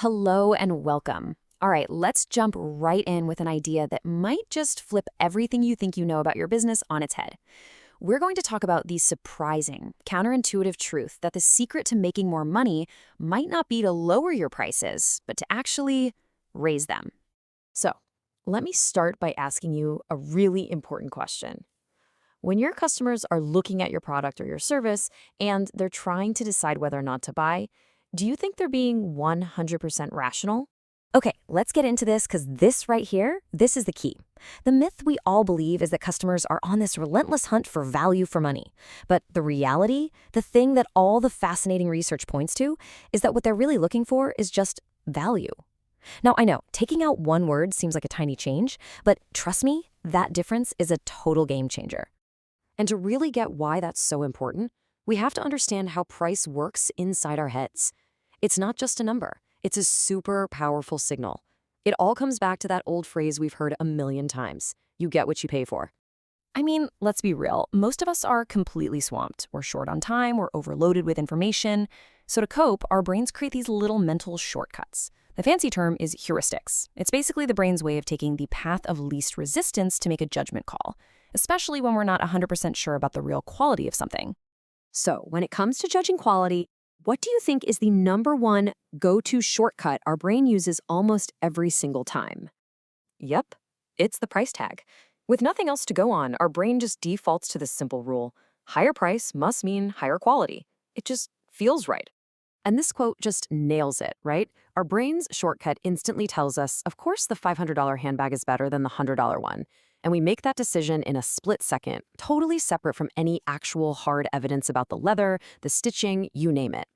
Hello and welcome. All right, let's jump right in with an idea that might just flip everything you think you know about your business on its head. We're going to talk about the surprising, counterintuitive truth that the secret to making more money might not be to lower your prices, but to actually raise them. So, let me start by asking you a really important question. When your customers are looking at your product or your service and they're trying to decide whether or not to buy, do you think they're being 100% rational? Okay, let's get into this because this right here, this is the key. The myth we all believe is that customers are on this relentless hunt for value for money. But the reality, the thing that all the fascinating research points to, is that what they're really looking for is just value. Now, I know, taking out one word seems like a tiny change, but trust me, that difference is a total game changer. And to really get why that's so important, we have to understand how price works inside our heads. It's not just a number. It's a super powerful signal. It all comes back to that old phrase we've heard a million times. You get what you pay for. I mean, let's be real. Most of us are completely swamped. We're short on time, we're overloaded with information. So to cope, our brains create these little mental shortcuts. The fancy term is heuristics. It's basically the brain's way of taking the path of least resistance to make a judgment call, especially when we're not 100% sure about the real quality of something. So when it comes to judging quality, what do you think is the number one go-to shortcut our brain uses almost every single time? Yep, it's the price tag. With nothing else to go on, our brain just defaults to this simple rule. Higher price must mean higher quality. It just feels right. And this quote just nails it, right? Our brain's shortcut instantly tells us, of course, the $500 handbag is better than the $100 one. And we make that decision in a split second, totally separate from any actual hard evidence about the leather, the stitching, you name it.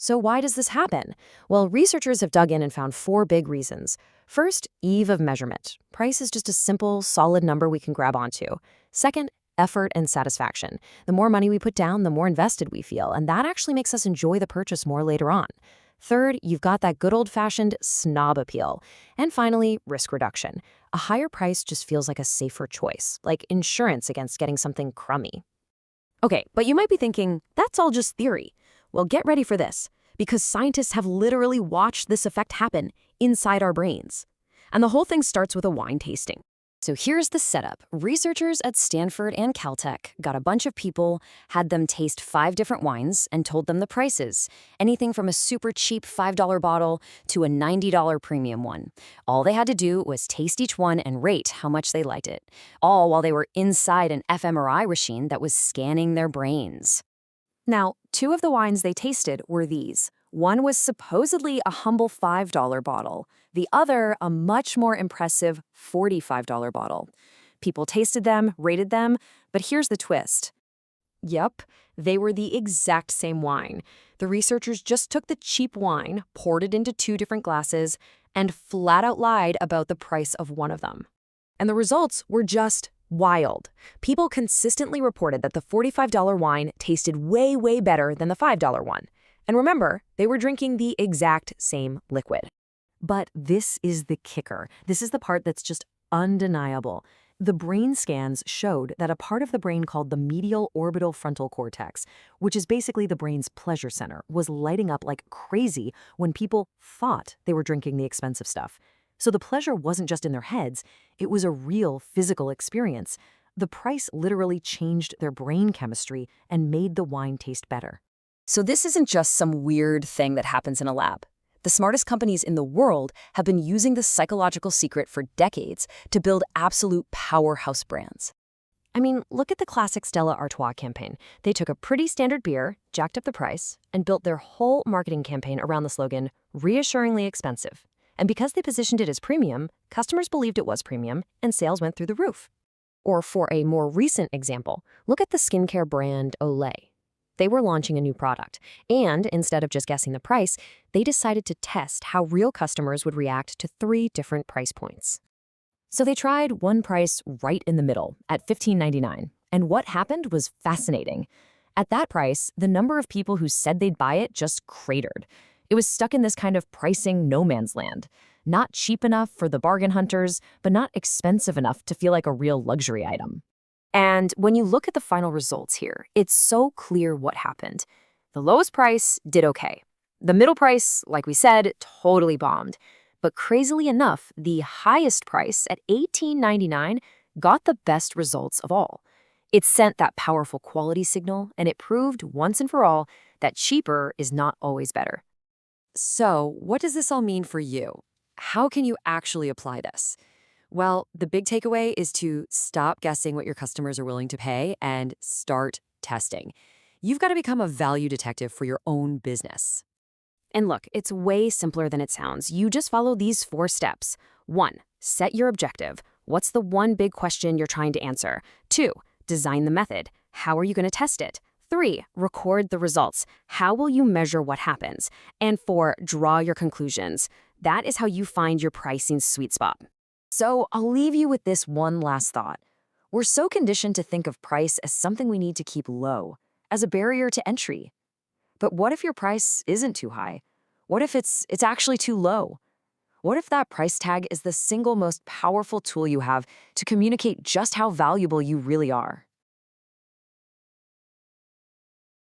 So why does this happen? Well, researchers have dug in and found four big reasons. First, ease of measurement. Price is just a simple, solid number we can grab onto. Second, effort and satisfaction. The more money we put down, the more invested we feel, and that actually makes us enjoy the purchase more later on. Third, you've got that good old-fashioned snob appeal. And finally, risk reduction. A higher price just feels like a safer choice, like insurance against getting something crummy. Okay, but you might be thinking, that's all just theory. Well, get ready for this, because scientists have literally watched this effect happen inside our brains. And the whole thing starts with a wine tasting. So here's the setup. Researchers at Stanford and Caltech got a bunch of people, had them taste 5 different wines, and told them the prices. Anything from a super cheap $5 bottle to a $90 premium one. All they had to do was taste each one and rate how much they liked it. All while they were inside an fMRI machine that was scanning their brains. Now, 2 of the wines they tasted were these. One was supposedly a humble $5 bottle, the other a much more impressive $45 bottle. People tasted them, rated them, but here's the twist. Yep, they were the exact same wine. The researchers just took the cheap wine, poured it into 2 different glasses, and flat out lied about the price of one of them. And the results were just wild. People consistently reported that the $45 wine tasted way, way better than the $5 one. And remember, they were drinking the exact same liquid. But this is the kicker. This is the part that's just undeniable. The brain scans showed that a part of the brain called the medial orbital frontal cortex, which is basically the brain's pleasure center, was lighting up like crazy when people thought they were drinking the expensive stuff. So the pleasure wasn't just in their heads, it was a real physical experience. The price literally changed their brain chemistry and made the wine taste better. So this isn't just some weird thing that happens in a lab. The smartest companies in the world have been using this psychological secret for decades to build absolute powerhouse brands. I mean, look at the classic Stella Artois campaign. They took a pretty standard beer, jacked up the price, and built their whole marketing campaign around the slogan, reassuringly expensive. And because they positioned it as premium, customers believed it was premium, and sales went through the roof. Or for a more recent example, look at the skincare brand Olay. They were launching a new product, and instead of just guessing the price, they decided to test how real customers would react to 3 different price points. So they tried one price right in the middle, at $15.99, and what happened was fascinating. At that price, the number of people who said they'd buy it just cratered. It was stuck in this kind of pricing no man's land. Not cheap enough for the bargain hunters, but not expensive enough to feel like a real luxury item. And when you look at the final results here, it's so clear what happened. The lowest price did okay. The middle price, like we said, totally bombed. But crazily enough, the highest price at $18.99 got the best results of all. It sent that powerful quality signal, and it proved once and for all that cheaper is not always better. So, what does this all mean for you? How can you actually apply this? Well, the big takeaway is to stop guessing what your customers are willing to pay and start testing. You've got to become a value detective for your own business. And look, it's way simpler than it sounds. You just follow these 4 steps. 1. Set your objective. What's the one big question you're trying to answer? 2. Design the method. How are you going to test it? 3. Record the results. How will you measure what happens? And 4. Draw your conclusions. That is how you find your pricing sweet spot. So I'll leave you with this one last thought. We're so conditioned to think of price as something we need to keep low, as a barrier to entry. But what if your price isn't too high? What if it's actually too low? What if that price tag is the single most powerful tool you have to communicate just how valuable you really are?